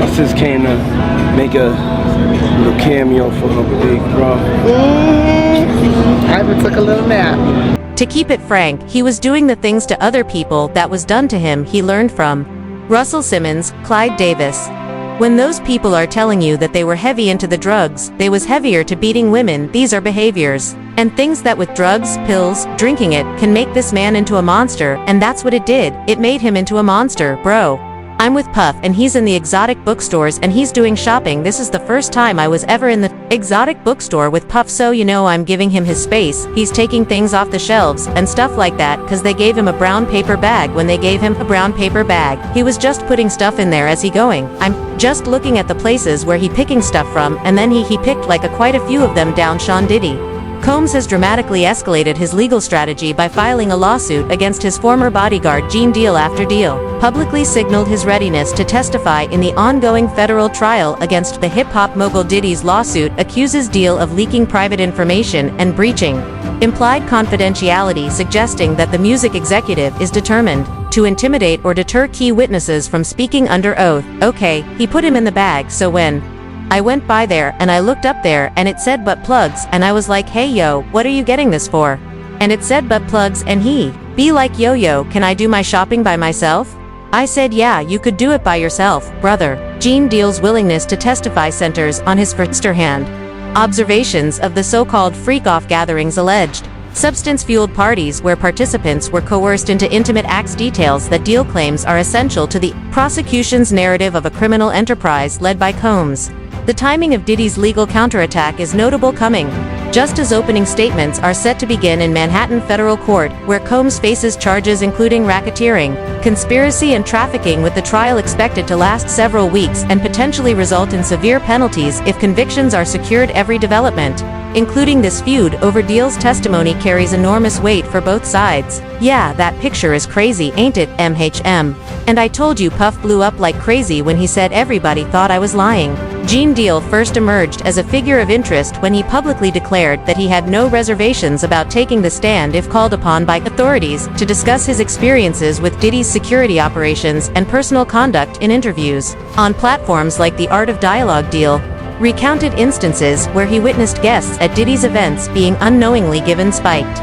My sis came to make a little cameo for her big bro. I even took a little nap. To keep it frank, he was doing the things to other people that was done to him he learned from Russell Simmons, Clyde Davis. When those people are telling you that they were heavy into the drugs, they was heavier to beating women, these are behaviors. And things that with drugs, pills, drinking it, can make this man into a monster, and that's what it did, it made him into a monster, bro. I'm with Puff and he's in the exotic bookstores and he's doing shopping. This is the first time I was ever in the exotic bookstore with Puff, so you know I'm giving him his space. He's taking things off the shelves and stuff like that cause they gave him a brown paper bag. When they gave him a brown paper bag, he was just putting stuff in there as he going. I'm just looking at the places where he picking stuff from, and then he picked like quite a few of them down Sean Diddy. Combs has dramatically escalated his legal strategy by filing a lawsuit against his former bodyguard Gene Deal after Deal publicly signaled his readiness to testify in the ongoing federal trial against the hip-hop mogul. Diddy's lawsuit accuses Deal of leaking private information and breaching implied confidentiality, suggesting that the music executive is determined to intimidate or deter key witnesses from speaking under oath. Okay, he put him in the bag, so when I went by there and I looked up there and it said butt plugs, and I was like, hey yo, what are you getting this for? And it said butt plugs, and he be like, yo, can I do my shopping by myself? I said, yeah, you could do it by yourself, brother. Gene Deal's willingness to testify centers on his first-hand observations of the so-called freak-off gatherings, alleged substance-fueled parties where participants were coerced into intimate acts, details that Deal claims are essential to the prosecution's narrative of a criminal enterprise led by Combs. The timing of Diddy's legal counterattack is notable, coming just as opening statements are set to begin in Manhattan federal court, where Combs faces charges including racketeering, conspiracy and trafficking, with the trial expected to last several weeks and potentially result in severe penalties if convictions are secured. Every development, including this feud over Deal's testimony, carries enormous weight for both sides. Yeah, that picture is crazy, ain't it, MHM? And I told you Puff blew up like crazy when he said everybody thought I was lying. Gene Deal first emerged as a figure of interest when he publicly declared that he had no reservations about taking the stand if called upon by authorities to discuss his experiences with Diddy's security operations and personal conduct in interviews on platforms like The Art of Dialogue. Deal recounted instances where he witnessed guests at Diddy's events being unknowingly given spiked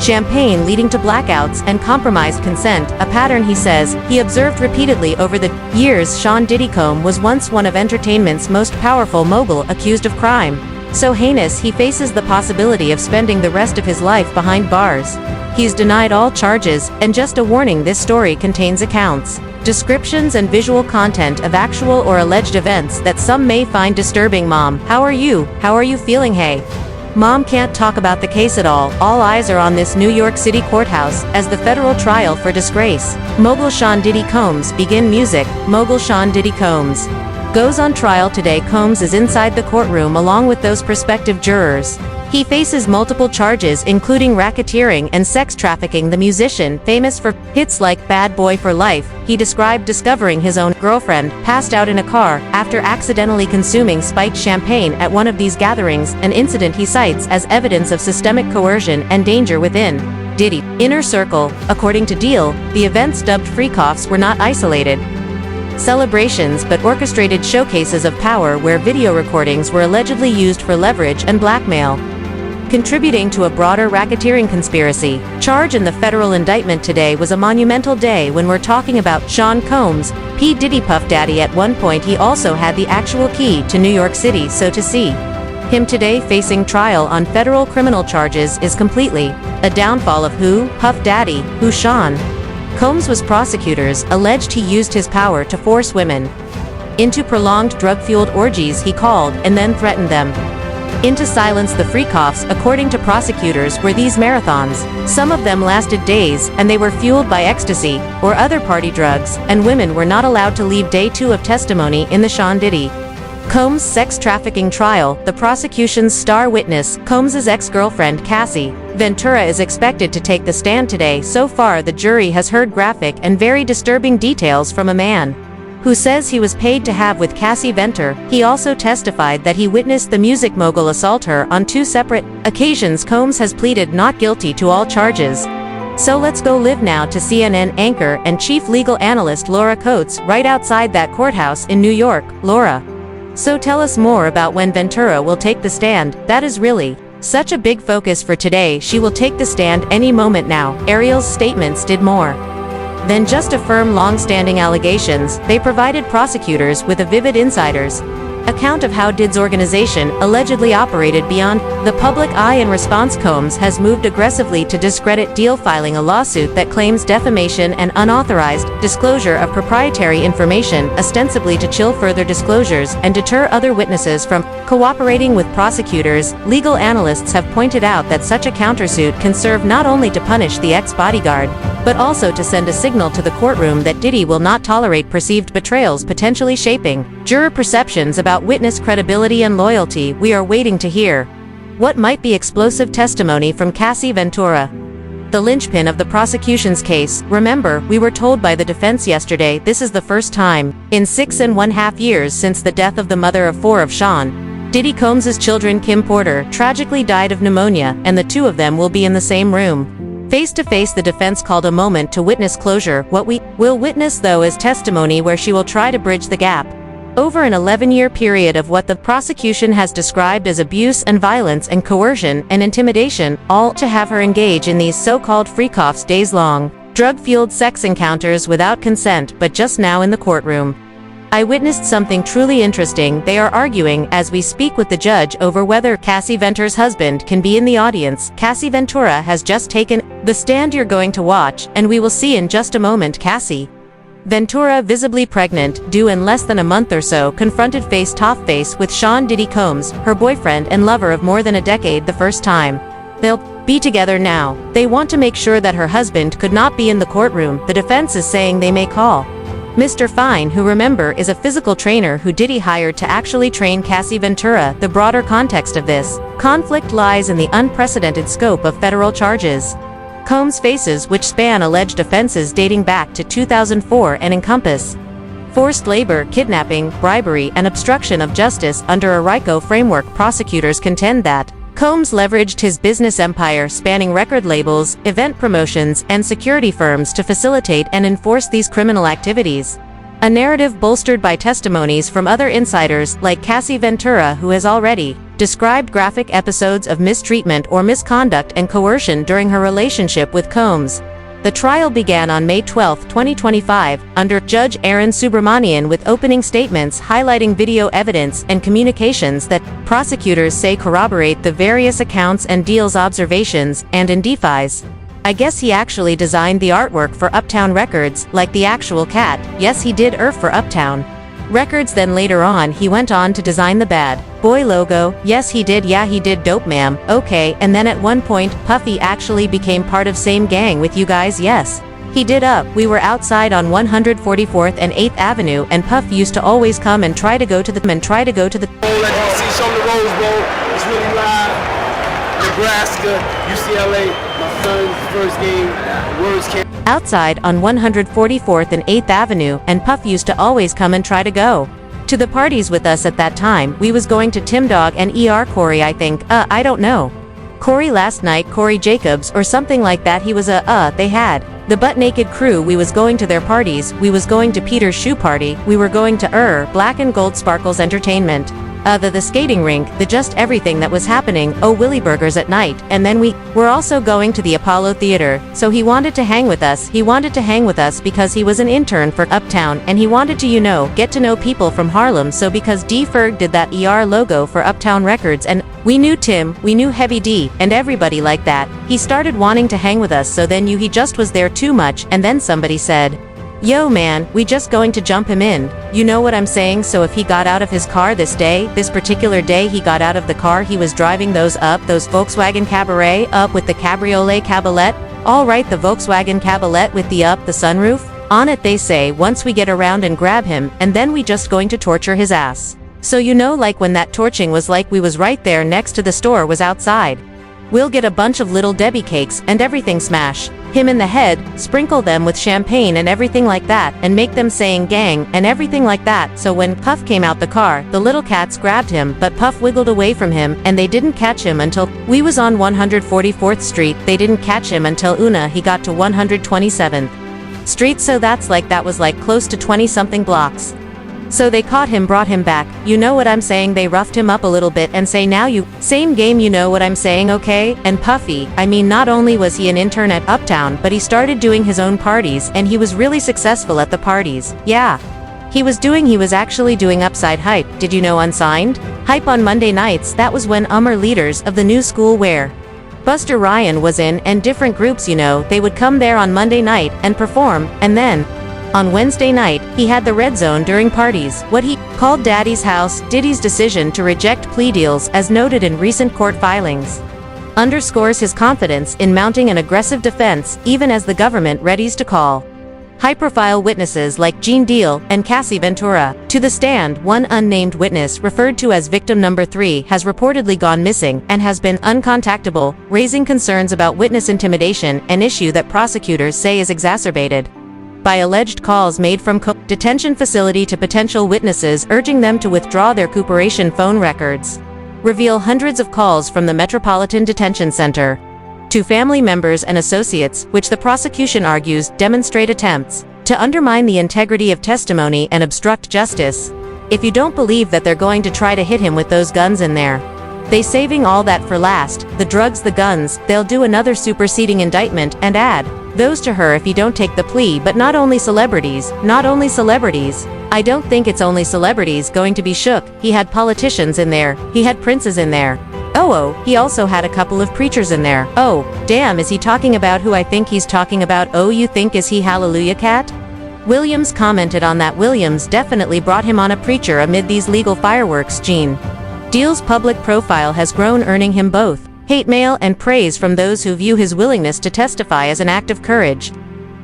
champagne, leading to blackouts and compromised consent, a pattern he says he observed repeatedly over the years. Sean Diddy Combs was once one of entertainment's most powerful mogul, accused of crime so heinous he faces the possibility of spending the rest of his life behind bars. He's denied all charges, and just a warning, this story contains accounts, descriptions and visual content of actual or alleged events that some may find disturbing. Mom, how are you? How are you feeling? Hey. Mom can't talk about the case at all. All eyes are on this New York City courthouse as the federal trial for disgrace mogul Sean Diddy Combs begin. Music mogul Sean Diddy Combs goes on trial today. Combs is inside the courtroom along with those prospective jurors. He faces multiple charges, including racketeering and sex trafficking. The musician, famous for hits like Bad Boy for Life, he described discovering his own girlfriend passed out in a car after accidentally consuming spiked champagne at one of these gatherings, an incident he cites as evidence of systemic coercion and danger within Diddy's inner circle. According to Deal, the events dubbed freak-offs were not isolated celebrations but orchestrated showcases of power where video recordings were allegedly used for leverage and blackmail, contributing to a broader racketeering conspiracy charge in the federal indictment. Today was a monumental day when we're talking about Sean Combs, P. Diddy Puff Daddy. At one point he also had the actual key to New York City, so to see him today facing trial on federal criminal charges is completely a downfall of who Puff Daddy, who Sean Combs was. Prosecutors alleged he used his power to force women into prolonged drug-fueled orgies he called, and then threatened them into silence. The freak-offs, according to prosecutors, were these marathons. Some of them lasted days, and they were fueled by ecstasy or other party drugs, and women were not allowed to leave. Day 2 of testimony in the Sean Diddy Combs sex trafficking trial. The prosecution's star witness, Combs's ex-girlfriend Cassie Ventura, is expected to take the stand today. So far, the jury has heard graphic and very disturbing details from a man who says he was paid to have with Cassie Ventura. He also testified that he witnessed the music mogul assault her on 2 separate occasions. Combs has pleaded not guilty to all charges. So let's go live now to CNN anchor and chief legal analyst Laura Coates right outside that courthouse in New York. Laura. So tell us more about when Ventura will take the stand. That is really such a big focus for today. She will take the stand any moment now. Ariel's statements did more than just affirm long-standing allegations. They provided prosecutors with a vivid insider's account of how Diddy's organization allegedly operated beyond the public eye. In response, Combs has moved aggressively to discredit Deal, filing a lawsuit that claims defamation and unauthorized disclosure of proprietary information, ostensibly to chill further disclosures and deter other witnesses from cooperating with prosecutors. Legal analysts have pointed out that such a countersuit can serve not only to punish the ex-bodyguard, but also to send a signal to the courtroom that Diddy will not tolerate perceived betrayals, potentially shaping juror perceptions about witness credibility and loyalty. We are waiting to hear what might be explosive testimony from Kjersti Ventura, the linchpin of the prosecution's case. Remember, we were told by the defense yesterday this is the first time in 6.5 years since the death of the mother of 4 of Sean Diddy Combs' children. Kim Porter tragically died of pneumonia, and the two of them will be in the same room. Face to face, the defense called a moment to witness closure. What we will witness, though, is testimony where she will try to bridge the gap over an 11-year period of what the prosecution has described as abuse and violence and coercion and intimidation, all to have her engage in these so-called freak-offs, days-long, drug-fueled sex encounters without consent, but just now in the courtroom. I witnessed something truly interesting. They are arguing as we speak with the judge over whether Kjersti Ventura's husband can be in the audience. Kjersti Ventura has just taken the stand you're going to watch, and we will see in just a moment. Kjersti Ventura, visibly pregnant, due in less than a month or so, confronted face-to-face with Sean Diddy Combs, her boyfriend and lover of more than a decade, the first time they'll be together now. They want to make sure that her husband could not be in the courtroom. The defense is saying they may call Mr. Fine, who, remember, is a physical trainer who Diddy hired to actually train Kjersti Ventura. The broader context of this conflict lies in the unprecedented scope of federal charges Combs faces, which span alleged offenses dating back to 2004 and encompass forced labor, kidnapping, bribery, and obstruction of justice. Under a RICO framework, prosecutors contend that Combs leveraged his business empire spanning record labels, event promotions, and security firms to facilitate and enforce these criminal activities. A narrative bolstered by testimonies from other insiders like Kjersti Ventura, who has already described graphic episodes of mistreatment or misconduct and coercion during her relationship with Combs. The trial began on May 12, 2025, under Judge Aaron Subramanian, with opening statements highlighting video evidence and communications that prosecutors say corroborate the various accounts and Deal's observations, and identifies. I guess he actually designed the artwork for Uptown Records, like the actual cat. Yes, he did for Uptown Records. Then later on he went on to design the Bad Boy logo. Yes, he did. Yeah, he did. Dope, ma'am. Okay. And then at one point Puffy actually became part of same gang with you guys. Yes, he did. We were outside on 144th and 8th Avenue, and Puff used to always come and try to go to the See some of the Rose Bowl. It's really live. Nebraska, UCLA, my son's first game. Words came outside on 144th and 8th Avenue, and Puff used to always come and try to go to the parties with us. At that time, we was going to Tim Dog and Corey, I think. I don't know. Corey last night, Corey Jacobs, or something like that. He was they had the Butt Naked Crew. We was going to their parties. We was going to Peter's shoe party. We were going to Black and Gold Sparkles Entertainment. The skating rink, the just everything that was happening. Willy Burgers at night. And then we were also going to the Apollo Theater. So he wanted to hang with us. He wanted to hang with us because he was an intern for Uptown, and he wanted to, get to know people from Harlem. So because D. Ferg did that logo for Uptown Records, and we knew Tim, we knew Heavy D, and everybody like that, he started wanting to hang with us. So then he just was there too much, and then somebody said, yo man, we just going to jump him in. You know what I'm saying? So if he got out of his car this particular day, he got out of the car, he was driving those Volkswagen Cabaret up with the Cabriolet Cabalet. Alright, the Volkswagen Cabalet with the sunroof on it. They say once we get around and grab him, and then we just going to torture his ass. So like when that torching was, like we was right there next to the store, was outside. We'll get a bunch of little Debbie cakes and everything, smash him in the head, sprinkle them with champagne and everything like that, and make them saying gang and everything like that. So when Puff came out the car, the little cats grabbed him, but Puff wiggled away from him, and they didn't catch him until we was on 144th Street. They didn't catch him until he got to 127th Street, so that was like close to 20-something blocks. So they caught him, brought him back, you know what I'm saying, they roughed him up a little bit and say now you, same game, you know what I'm saying, okay? And Puffy, I mean, not only was he an intern at Uptown, but he started doing his own parties, and he was really successful at the parties. Yeah. He was actually doing Upside Hype, did you know, unsigned Hype on Monday nights. That was when leaders of the new school where Buster Ryan was in, and different groups, you know, they would come there on Monday night and perform, and then on Wednesday night, he had the red zone during parties, what he called Daddy's House. Diddy's decision to reject plea deals, as noted in recent court filings, underscores his confidence in mounting an aggressive defense, even as the government readies to call high-profile witnesses like Gene Deal and Cassie Ventura to the stand. One unnamed witness, referred to as victim number 3, has reportedly gone missing and has been uncontactable, raising concerns about witness intimidation, an issue that prosecutors say is exacerbated by alleged calls made from detention facility to potential witnesses urging them to withdraw their cooperation. Phone records reveal hundreds of calls from the Metropolitan Detention Center to family members and associates, which the prosecution argues demonstrate attempts to undermine the integrity of testimony and obstruct justice. If you don't believe that they're going to try to hit him with those guns in there, they saving all that for last, the drugs, the guns, they'll do another superseding indictment and add those to her if you don't take the plea. But not only celebrities, I don't think it's only celebrities going to be shook. He had politicians in there, he had princes in there. Oh, he also had a couple of preachers in there. Oh, damn, is he talking about who I think he's talking about? Oh, you think is he Hallelujah Cat? Williams commented on that. Williams definitely brought him on a preacher amid these legal fireworks. Gene Deal's public profile has grown, earning him both hate mail and praise from those who view his willingness to testify as an act of courage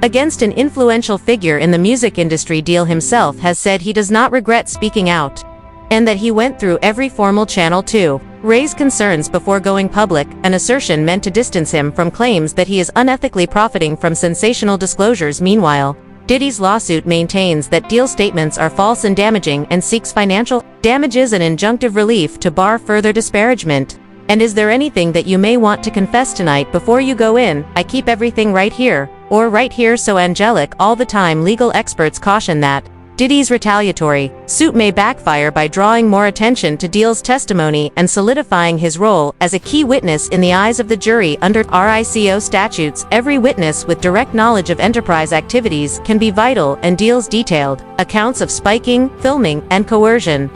against an influential figure in the music industry. Deal himself has said he does not regret speaking out, and that he went through every formal channel to raise concerns before going public, an assertion meant to distance him from claims that he is unethically profiting from sensational disclosures. Meanwhile, Diddy's lawsuit maintains that Deal's statements are false and damaging, and seeks financial damages and injunctive relief to bar further disparagement. And is there anything that you may want to confess tonight before you go in? I keep everything right here, or right here, so angelic all the time. Legal experts caution that Diddy's retaliatory suit may backfire by drawing more attention to Deal's testimony and solidifying his role as a key witness in the eyes of the jury. Under RICO statutes, every witness with direct knowledge of enterprise activities can be vital, and Deal's detailed accounts of spiking, filming, and coercion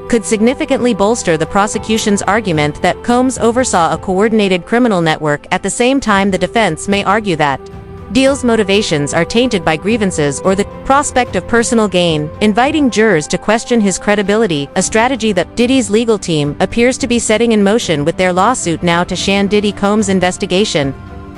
could significantly bolster the prosecution's argument that Combs oversaw a coordinated criminal network. At the same time, the defense may argue that Deal's motivations are tainted by grievances or the prospect of personal gain, inviting jurors to question his credibility, a strategy that Diddy's legal team appears to be setting in motion with their lawsuit now to shan Diddy Combs' investigation.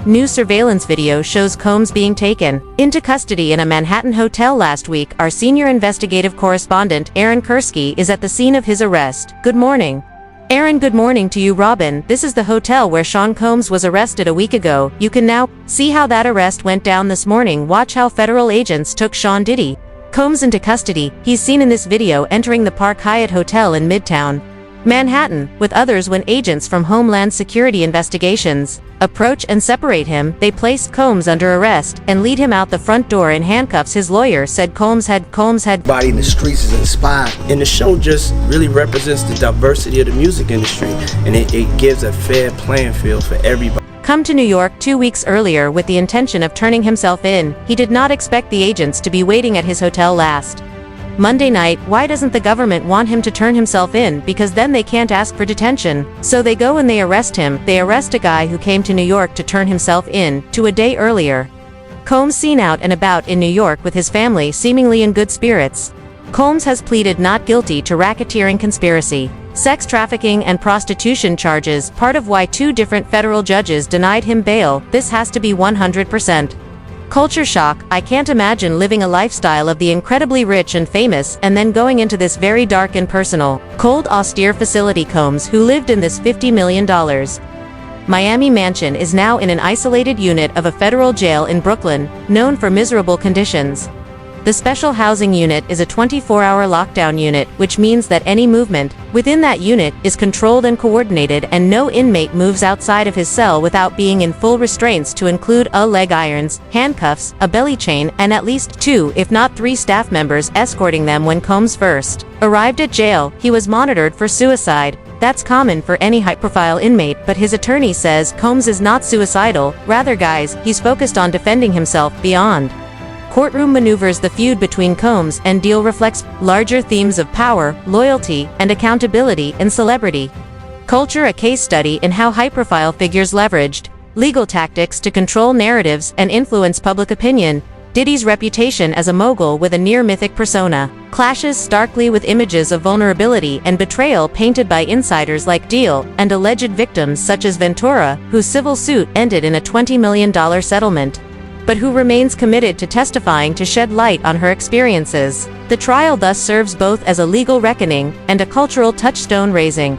New surveillance video shows Combs being taken into custody in a Manhattan hotel last week. Our senior investigative correspondent, Aaron Kjersti, is at the scene of his arrest. Good morning, Aaron. Good morning to you, Robin. This is the hotel where Sean Combs was arrested a week ago. You can now see how that arrest went down this morning. Watch how federal agents took Sean Diddy Combs into custody. He's seen in this video entering the Park Hyatt Hotel in Midtown Manhattan with others. When agents from Homeland Security Investigations approach and separate him, they place Combs under arrest and lead him out the front door in handcuffs. His lawyer said Combs had body in the streets is inspired, and the show just really represents the diversity of the music industry, and it gives a fair playing field for everybody. Come to New York 2 weeks earlier with the intention of turning himself in. He did not expect the agents to be waiting at his hotel last Monday night. Why doesn't the government want him to turn himself in? Because then they can't ask for detention. So they go and they arrest him. They arrest a guy who came to New York to turn himself in to a day earlier. Combs seen out and about in New York with his family, seemingly in good spirits. Combs has pleaded not guilty to racketeering, conspiracy, sex trafficking, and prostitution charges, part of why 2 different federal judges denied him bail. This has to be 100% culture shock. I can't imagine living a lifestyle of the incredibly rich and famous and then going into this very dark and personal, cold, austere facility. Combs, who lived in this $50 million Miami mansion is now in an isolated unit of a federal jail in Brooklyn, known for miserable conditions. The special housing unit is a 24-hour lockdown unit, which means that any movement within that unit is controlled and coordinated, and no inmate moves outside of his cell without being in full restraints, to include leg irons, handcuffs, a belly chain, and at least 2, if not 3 staff members escorting them. When Combs first arrived at jail, he was monitored for suicide. That's common for any high-profile inmate, but his attorney says Combs is not suicidal. Rather, guys, he's focused on defending himself beyond courtroom maneuvers. The feud between Combs and Deal reflects larger themes of power, loyalty, and accountability in celebrity culture, a case study in how high-profile figures leveraged legal tactics to control narratives and influence public opinion. Diddy's reputation as a mogul with a near-mythic persona clashes starkly with images of vulnerability and betrayal painted by insiders like Deal and alleged victims such as Ventura, whose civil suit ended in a $20 million settlement, but who remains committed to testifying to shed light on her experiences. The trial thus serves both as a legal reckoning and a cultural touchstone, raising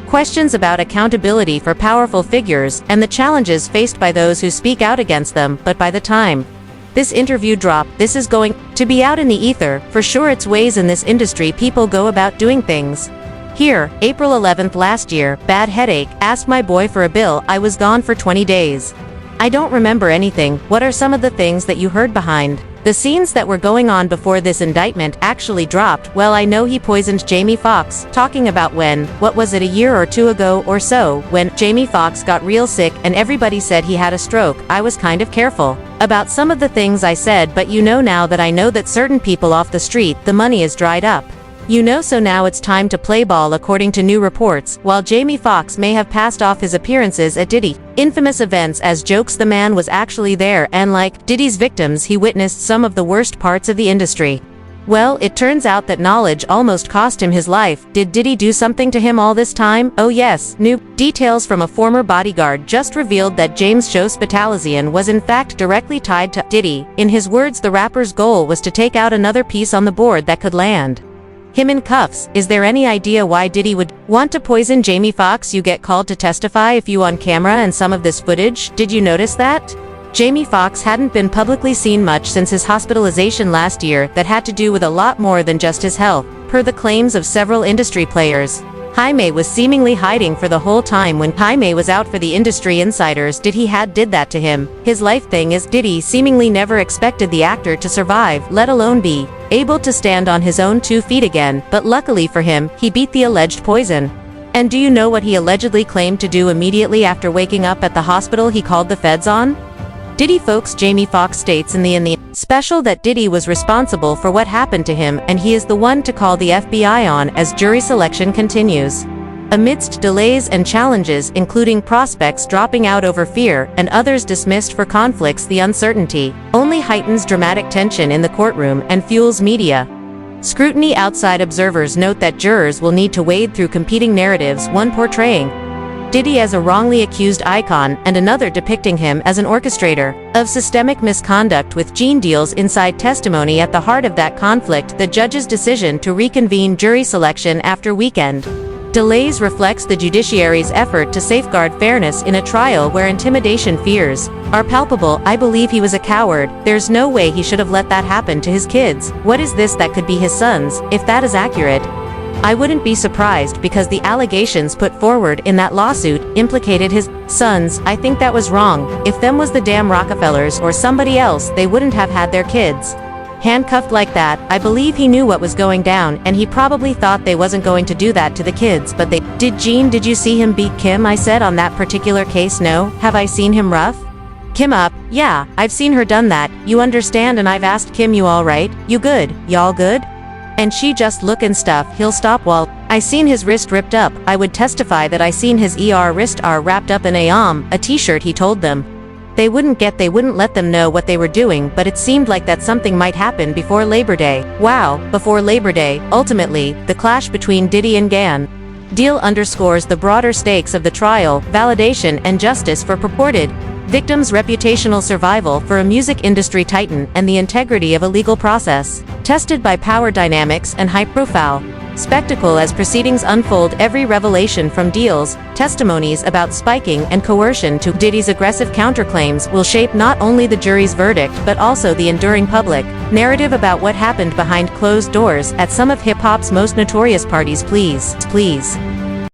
questions about accountability for powerful figures and the challenges faced by those who speak out against them. But by the time this interview dropped, this is going to be out in the ether. For sure, it's ways in this industry people go about doing things. Here, April 11th last year, bad headache, asked my boy for a bill, I was gone for 20 days. I don't remember anything. What are some of the things that you heard behind the scenes that were going on before this indictment actually dropped? Well, I know he poisoned Jamie Foxx, talking about when, what was it, a year or 2 ago or so, when Jamie Foxx got real sick and everybody said he had a stroke. I was kind of careful about some of the things I said, but you know, now that I know that certain people off the street, the money is dried up. You know, so now it's time to play ball. According to new reports, while Jamie Foxx may have passed off his appearances at Diddy infamous events as jokes, the man was actually there, and like Diddy's victims, he witnessed some of the worst parts of the industry. Well, it turns out that knowledge almost cost him his life. Did Diddy do something to him all this time? Oh yes. New details from a former bodyguard just revealed that James Joe Spitalazian was in fact directly tied to Diddy. In his words, the rapper's goal was to take out another piece on the board that could land him in cuffs. Is there any idea why Diddy would want to poison Jamie Foxx? You get called to testify if you on camera and some of this footage. Did you notice that? Jamie Foxx hadn't been publicly seen much since his hospitalization last year. That had to do with a lot more than just his health, per the claims of several industry players. Jaime was seemingly hiding for the whole time. When Jaime was out for the industry insiders did that to him. His life thing is Diddy seemingly never expected the actor to survive, let alone be able to stand on his own 2 feet again, but luckily for him, he beat the alleged poison. And do you know what he allegedly claimed to do immediately after waking up at the hospital? He called the feds on Diddy. Folks, Jamie Foxx states in the special that Diddy was responsible for what happened to him, and he is the one to call the FBI on as jury selection continues. Amidst delays and challenges, including prospects dropping out over fear and others dismissed for conflicts, the uncertainty only heightens dramatic tension in the courtroom and fuels media scrutiny. Outside observers note that jurors will need to wade through competing narratives, one portraying Diddy as a wrongly accused icon and another depicting him as an orchestrator of systemic misconduct, with Gene Deal's inside testimony at the heart of that conflict. The judge's decision to reconvene jury selection after weekend delays reflects the judiciary's effort to safeguard fairness in a trial where intimidation fears are palpable. I believe he was a coward. There's no way he should have let that happen to his kids. What is this? That could be his sons. If that is accurate, I wouldn't be surprised, because the allegations put forward in that lawsuit implicated his sons. I think that was wrong. If them was the damn Rockefellers or somebody else, they wouldn't have had their kids handcuffed like that. I believe he knew what was going down, and he probably thought they wasn't going to do that to the kids, but they did. Gene, did you see him beat Kim? I said on that particular case, no. Have I seen him rough Kim up? Yeah, I've seen her done that. You understand? And I've asked Kim, you all right? You good? Y'all good? And she just look and stuff. He'll stop. While I seen his wrist ripped up, I would testify that I seen his wrist wrapped up in a t-shirt. He told them they wouldn't let them know what they were doing, but it seemed like that something might happen before Labor Day. Wow, before Labor Day. Ultimately, the clash between Diddy and Gan Deal underscores the broader stakes of the trial, validation and justice for purported victims, reputational survival for a music industry titan, and the integrity of a legal process tested by power dynamics and high-profile spectacle as proceedings unfold. Every revelation from deals, testimonies about spiking and coercion to Diddy's aggressive counterclaims will shape not only the jury's verdict but also the enduring public narrative about what happened behind closed doors at some of hip-hop's most notorious parties. Please.